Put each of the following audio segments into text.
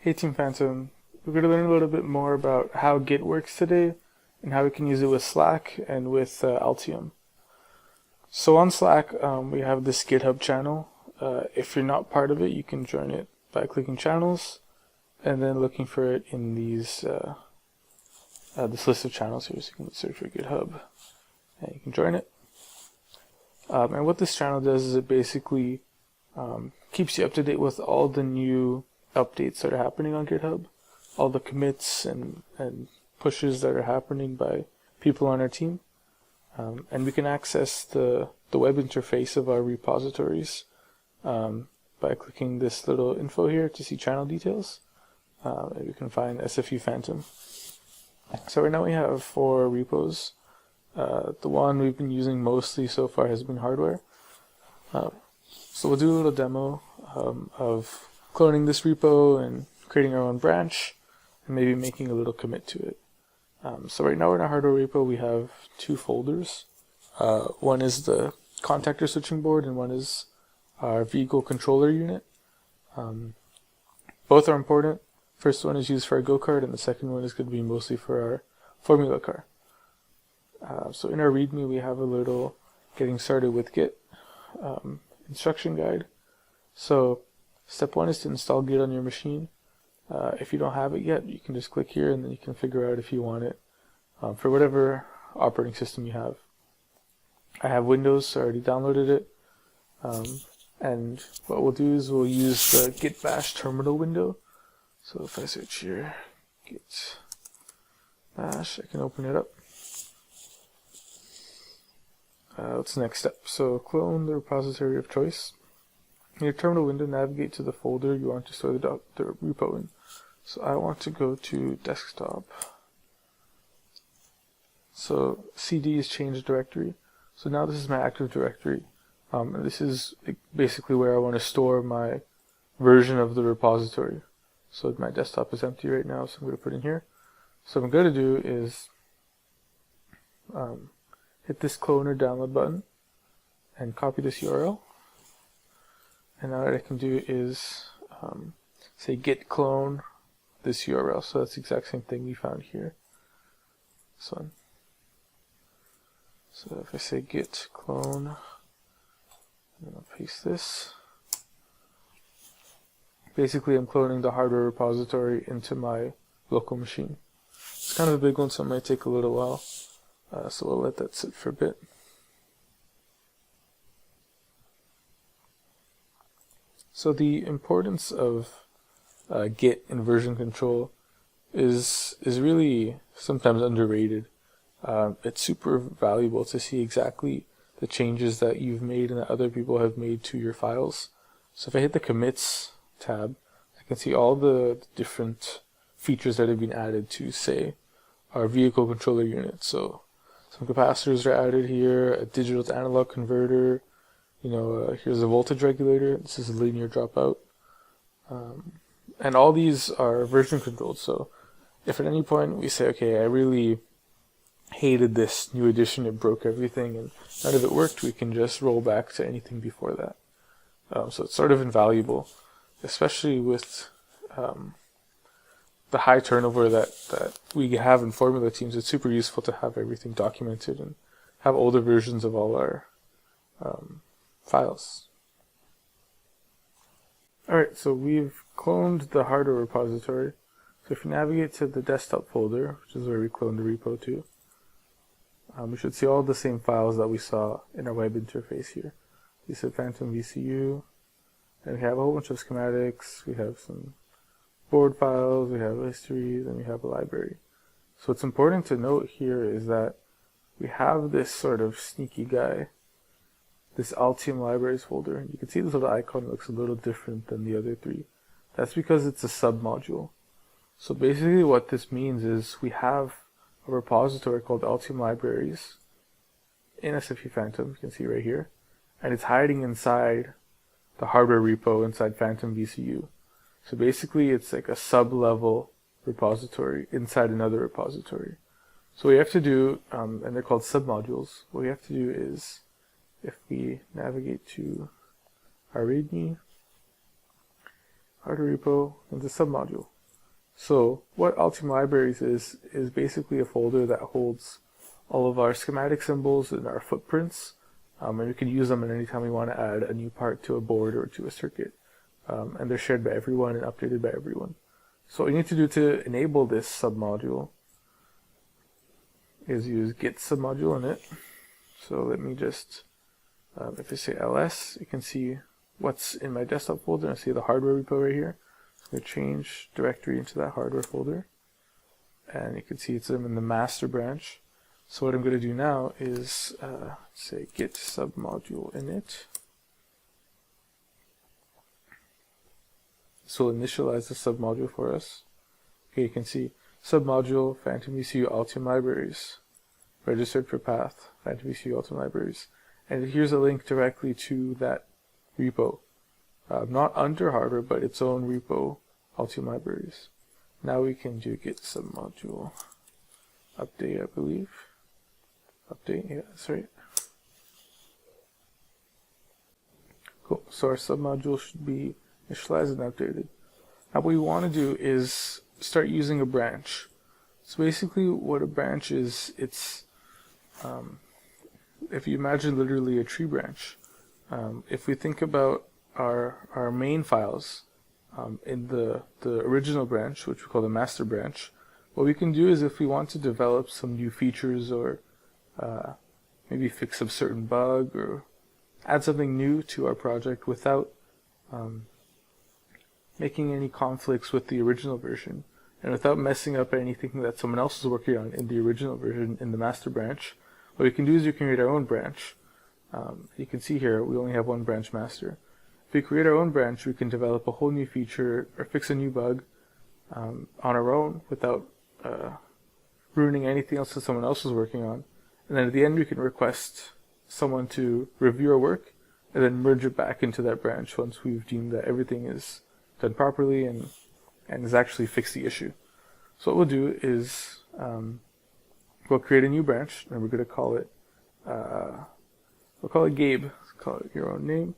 Hey Team Phantom, we're going to learn a little bit more about how Git works today and how we can use it with Slack and with Altium. So on Slack, we have this Github channel. If you're not part of it, you can join it by clicking channels and then looking for it in these this list of channels here. So you can search for GitHub and you can join it. And what this channel does is it basically keeps you up to date with all the new updates that are happening on GitHub, all the commits and pushes that are happening by people on our team. And we can access the web interface of our repositories by clicking this little info here to see channel details. And we can find SFU Phantom. So right now we have 4 repos. The one we've been using mostly so far has been hardware. So we'll do a little demo of cloning this repo and creating our own branch and maybe making a little commit to it. So right now in our hardware repo we have 2 folders. One is the contactor switching board and one is our vehicle controller unit. Both are important. First one is used for our go-kart and the second one is going to be mostly for our formula car. So in our README we have a little getting started with Git instruction guide. So step 1 is to install Git on your machine. If you don't have it yet, you can just click here and then you can figure out if you want it for whatever operating system you have. I have Windows, so I already downloaded it. And what we'll do is we'll use the Git Bash terminal window. So if I search here, Git Bash, I can open it up. What's the next step? So clone the repository of choice. In your terminal window, navigate to the folder you want to store the repo in. So I want to go to desktop. So CD is change directory. So now this is my active directory. And this is basically where I want to store my version of the repository. So my desktop is empty right now, so I'm going to put in here. So what I'm going to do is hit this clone or download button and copy this URL. And now what I can do is say Git Clone this URL. So that's the exact same thing we found here. This one. So if I say Git Clone, I'm going to paste this. Basically, I'm cloning the hardware repository into my local machine. It's kind of a big one, so it might take a little while. So we'll let that sit for a bit. So the importance of Git and version control is really sometimes underrated. It's super valuable to see exactly the changes that you've made and that other people have made to your files. So if I hit the commits tab, I can see all the different features that have been added to, say, our vehicle controller unit. So some capacitors are added here, a digital to analog converter, here's a voltage regulator, this is a linear dropout. And all these are version controlled, so if at any point we say, okay, I really hated this new edition, it broke everything and none of it worked, we can just roll back to anything before that. So it's sort of invaluable, especially with the high turnover that we have in formula teams. It's super useful to have everything documented and have older versions of all our files. Alright, so we've cloned the hardware repository. So if you navigate to the desktop folder, which is where we cloned the repo to, we should see all the same files that we saw in our web interface here. We said Phantom VCU, and we have a whole bunch of schematics, we have some board files, we have histories, and we have a library. So what's important to note here is that we have this sort of sneaky guy, this Altium Libraries folder. You can see this little icon looks a little different than the other 3. That's because it's a submodule. So basically what this means is we have a repository called Altium Libraries in SFU Phantom, you can see right here, and it's hiding inside the hardware repo inside Phantom VCU. So basically it's like a sub-level repository inside another repository. So what you have to do, and they're called submodules, what we have to do is, if we navigate to our README, hardware repo, and the submodule. So what Altium Libraries is basically a folder that holds all of our schematic symbols and our footprints, and we can use them at any time we want to add a new part to a board or to a circuit. And they're shared by everyone and updated by everyone. So what you need to do to enable this submodule is use git submodule init. So let me just, if I say ls, you can see what's in my desktop folder. I see the hardware repo right here. I'm going to change directory into that hardware folder. And you can see it's in the master branch. So what I'm going to do now is say git submodule init. This will initialize the submodule for us. Okay, you can see submodule Phantom ECU Altium Libraries, registered for path Phantom ECU Altium Libraries, and here's a link directly to that repo, not under hardware, but its own repo, Altium Libraries. Now we can do git submodule update, I believe. Update, yeah, that's right. Cool. So our submodule should be initialized and updated. Now what we want to do is start using a branch. So basically what a branch is, it's if you imagine literally a tree branch, if we think about our main files in the original branch, which we call the master branch, what we can do is if we want to develop some new features or maybe fix a certain bug or add something new to our project without making any conflicts with the original version and without messing up anything that someone else is working on in the original version in the master branch, what we can do is we can create our own branch. You can see here we only have one branch master. If we create our own branch, we can develop a whole new feature or fix a new bug on our own without ruining anything else that someone else is working on. And then at the end we can request someone to review our work and then merge it back into that branch once we've deemed that everything is done properly and has actually fixed the issue. So what we'll do is we'll create a new branch and we're going to call it we'll call it Gabe. Let's call it your own name.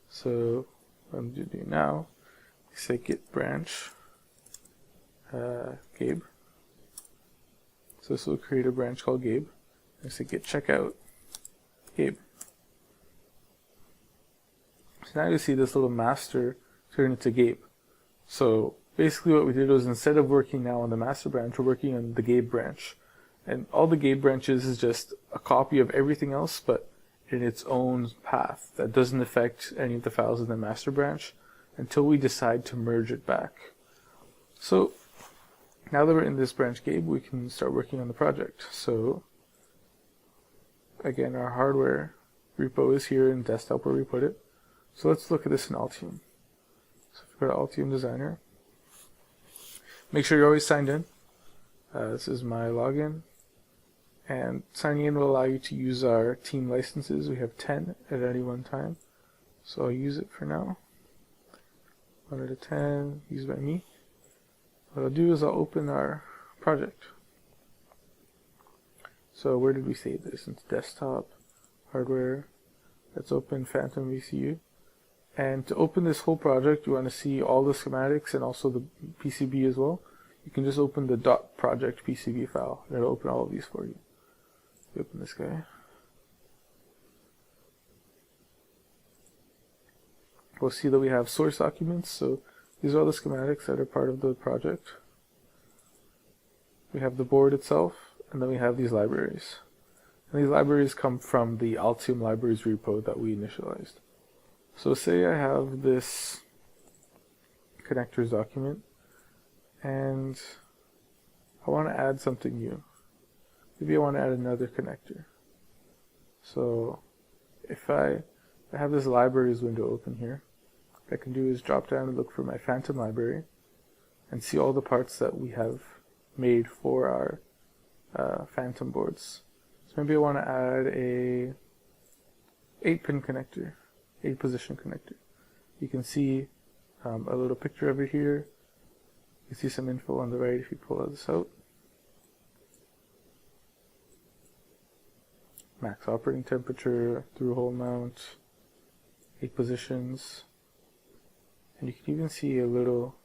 So what I'm going to do now is say git branch Gabe. So this will create a branch called Gabe. And say git checkout Gabe. So now you see this little master turn into Gabe. So basically what we did was instead of working now on the master branch, we're working on the Gabe branch. And all the Gabe branches is just a copy of everything else, but in its own path that doesn't affect any of the files in the master branch until we decide to merge it back. So now that we're in this branch Gabe, we can start working on the project. So again, our hardware repo is here in desktop where we put it. So let's look at this in Altium. So if we go to Altium Designer, make sure you're always signed in. This is my login. And signing in will allow you to use our team licenses. We have 10 at any one time. So I'll use it for now. 1 out of 10, used by me. What I'll do is I'll open our project. So where did we save this? It's desktop, hardware. Let's open Phantom ECU. And to open this whole project, you want to see all the schematics and also the PCB as well. You can just open the .project PCB file, and it'll open all of these for you. You open this guy. We'll see that we have source documents, so these are all the schematics that are part of the project. We have the board itself, and then we have these libraries. And these libraries come from the Altium Libraries repo that we initialized. So say I have this connectors document, and I want to add something new. Maybe I want to add another connector. So if I have this libraries window open here, what I can do is drop down and look for my Phantom library and see all the parts that we have made for our Phantom boards. So maybe I want to add a 8-pin connector, 8-position connector. You can see a little picture of it here. You see some info on the right if you pull this out. Max operating temperature, through-hole mount, 8 positions. And you can even see a little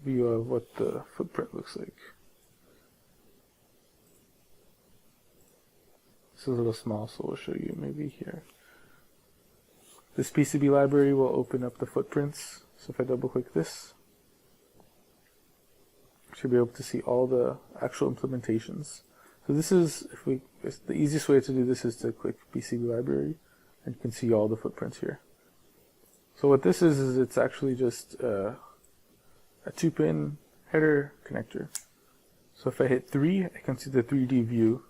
view of what the footprint looks like. This is a little small, so we'll show you maybe here. This PCB library will open up the footprints. So if I double click this, you should be able to see all the actual implementations. So this is, the easiest way to do this is to click PCB library, and you can see all the footprints here. So what this is it's actually just a 2-pin header connector. So if I hit 3, I can see the 3D view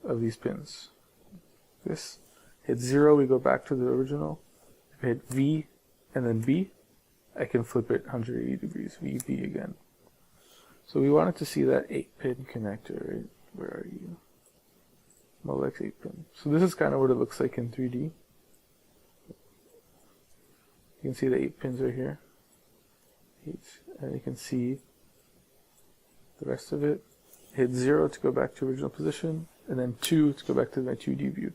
of these pins. This hit 0, we go back to the original. If I hit V and then B, I can flip it 180 degrees, V, V again. So we wanted to see that 8-pin connector, right? Where are you? Molex 8-pin. So this is kind of what it looks like in 3D. You can see the 8 pins are here. 8, and you can see the rest of it. Hit 0 to go back to original position, and then 2 to go back to my 2D view.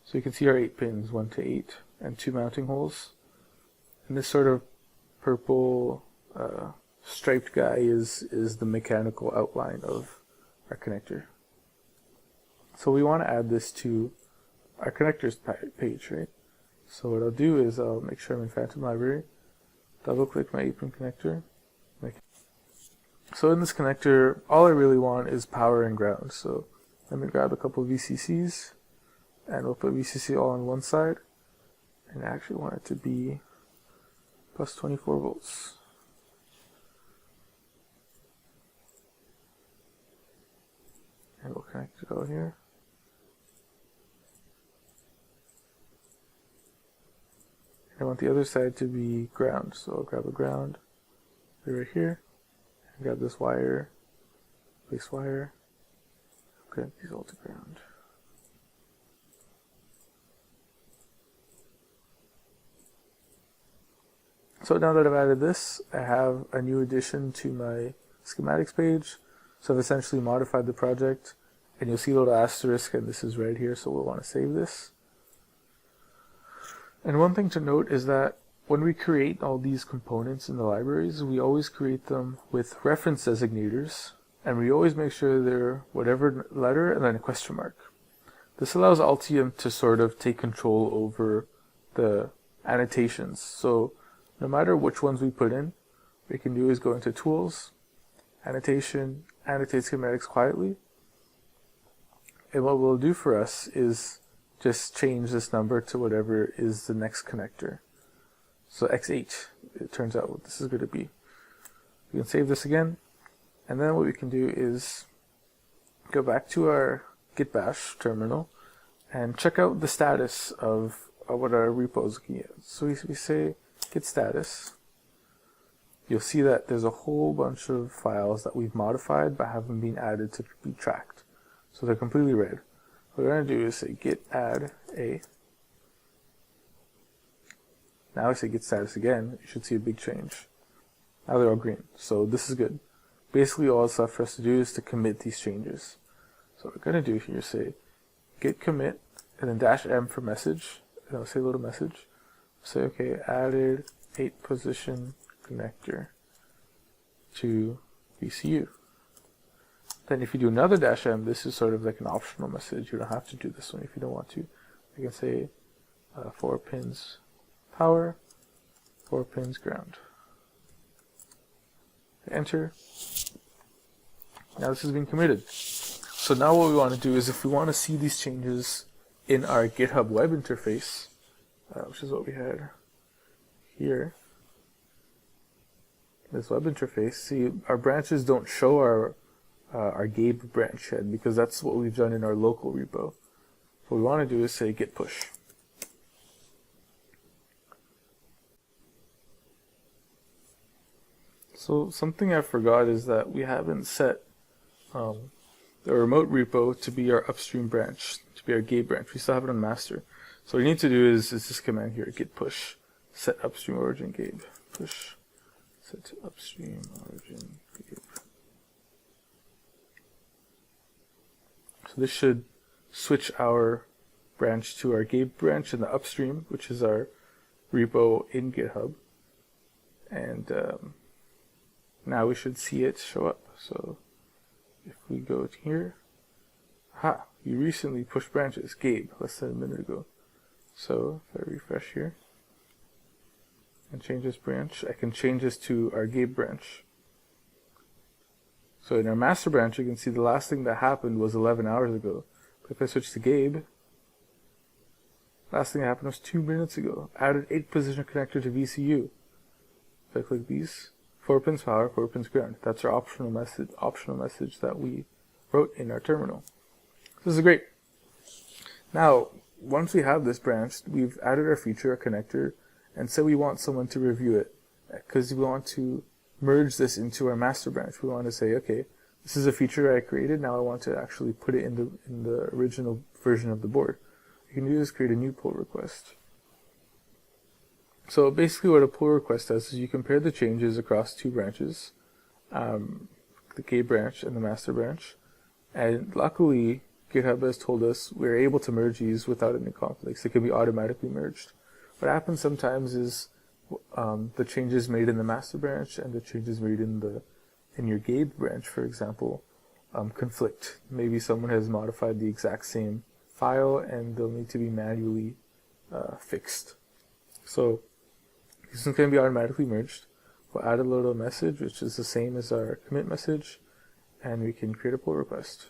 So you can see our 8 pins, 1 to 8, and 2 mounting holes. And this sort of purple striped guy is the mechanical outline of our connector. So we want to add this to our connectors page, right? So what I'll do is I'll make sure I'm in Phantom Library, double click my 8-pin connector. So in this connector, all I really want is power and ground. So let me grab a couple of VCCs, and we'll put VCC all on one side, and I actually want it to be plus 24 volts. And we'll connect it out here. I want the other side to be ground, so I'll grab a ground right here, and grab this wire, place wire, connect these all to ground. So now that I've added this, I have a new addition to my schematics page. So I've essentially modified the project, and you'll see a little asterisk, and this is red here, so we'll want to save this. And one thing to note is that when we create all these components in the libraries, we always create them with reference designators, and we always make sure they're whatever letter and then a question mark. This allows Altium to sort of take control over the annotations. So no matter which ones we put in, what we can do is go into Tools, Annotation, Annotate Schematics Quietly, and what we'll do for us is just change this number to whatever is the next connector. So X8, it turns out what this is going to be. We can save this again, and then what we can do is go back to our Git Bash terminal and check out the status of what our repo is looking at. So we say Git Status. You'll see that there's a whole bunch of files that we've modified but haven't been added to be tracked. So they're completely red. What we're going to do is say git add a. Now I say git status again, you should see a big change. Now they're all green, so this is good. Basically all that's left for us to do is to commit these changes. So what we're going to do here is say git commit, and then -m for message, and I'll say a little message. Say, okay, added 8 position connector to VCU. Then if you do another -m, this is sort of like an optional message. You don't have to do this one if you don't want to. You can say 4 pins power, 4 pins ground. Enter. Now this has been committed. So now what we want to do is if we want to see these changes in our GitHub web interface, which is what we had here, this web interface, see our branches don't show our Gabe branch head because that's what we've done in our local repo. What we want to do is say git push. So something I forgot is that we haven't set the remote repo to be our upstream branch, to be our Gabe branch. We still have it on master. So what we need to do is this command here, git push, set upstream origin Gabe, push, set upstream origin Gabe. So this should switch our branch to our Gabe branch in the upstream, which is our repo in GitHub. And now we should see it show up. So if we go to here, you recently pushed branches, Gabe, less than a minute ago. So if I refresh here and change this branch, I can change this to our Gabe branch. So in our master branch, you can see the last thing that happened was 11 hours ago. But if I switch to Gabe, last thing that happened was 2 minutes ago. Added 8 position connector to VCU. If I click these, 4 pins power, 4 pins ground. That's our optional message that we wrote in our terminal. This is great. Now, once we have this branch, we've added our feature, a connector, and so we want someone to review it because we want to merge this into our master branch. We want to say, okay, this is a feature I created. Now I want to actually put it in the original version of the board. You can do is create a new pull request. So basically what a pull request does is you compare the changes across 2 branches, the K branch and the master branch, and luckily GitHub has told us we're able to merge these without any conflicts. They can be automatically merged. What happens sometimes is the changes made in the master branch and the changes made in your Gabe branch, for example, conflict. Maybe someone has modified the exact same file and they'll need to be manually fixed. So this is going to be automatically merged. We'll add a little message, which is the same as our commit message, and we can create a pull request.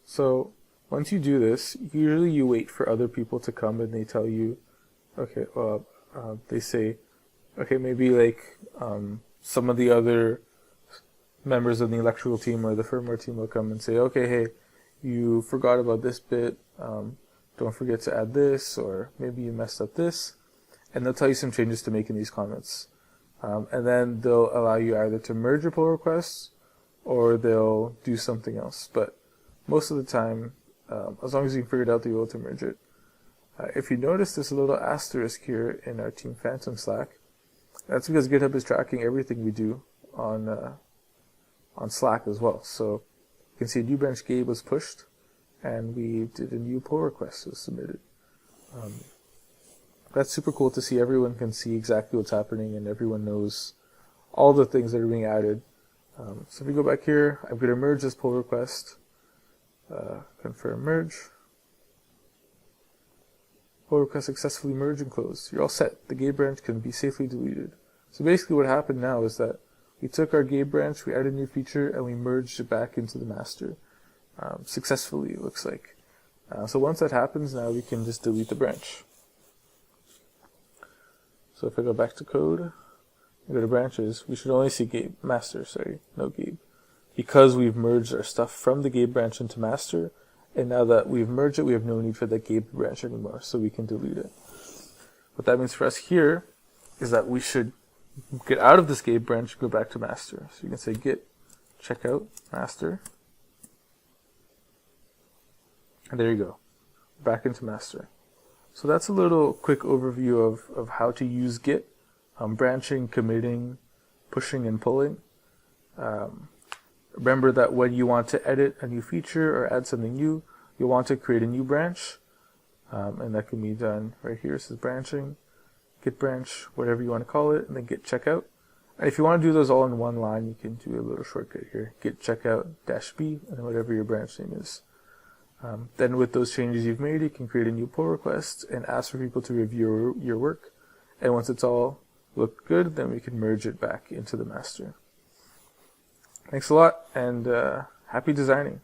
So once you do this, usually you wait for other people to come and they tell you, okay, well, they say, okay, maybe like some of the other members of the electrical team or the firmware team will come and say, okay, hey, you forgot about this bit, don't forget to add this, or maybe you messed up this, and they'll tell you some changes to make in these comments. And then they'll allow you either to merge your pull requests or they'll do something else. But most of the time, as long as you can figure it out, you'll be able to merge it. If you notice this little asterisk here in our Team Phantom Slack, that's because GitHub is tracking everything we do on Slack as well. So you can see a new branch Gabe was pushed, and we did a new pull request was submitted. That's super cool to see. Everyone can see exactly what's happening, and everyone knows all the things that are being added. So if we go back here, I'm going to merge this pull request. Confirm merge. Pull request successfully merged and closed. You're all set. The Gabe branch can be safely deleted. So basically what happened now is that we took our Gabe branch, we added a new feature, and we merged it back into the master. Successfully, it looks like. So once that happens, now we can just delete the branch. So if I go back to code, and go to branches, we should only see Gabe, master, sorry, no Gabe. Because we've merged our stuff from the Gabe branch into master, and now that we've merged it, we have no need for the Gabe branch anymore, so we can delete it. What that means for us here is that we should get out of this Gabe branch and go back to master. So you can say git checkout master, and there you go, back into master. So that's a little quick overview of how to use Git, branching, committing, pushing, and pulling. Remember that when you want to edit a new feature or add something new, you'll want to create a new branch, and that can be done right here. It says branching, git branch, whatever you want to call it, and then git checkout. And if you want to do those all in one line, you can do a little shortcut here, git checkout -b, and whatever your branch name is. Then with those changes you've made, you can create a new pull request and ask for people to review your work. And once it's all looked good, then we can merge it back into the master. Thanks a lot, and happy designing.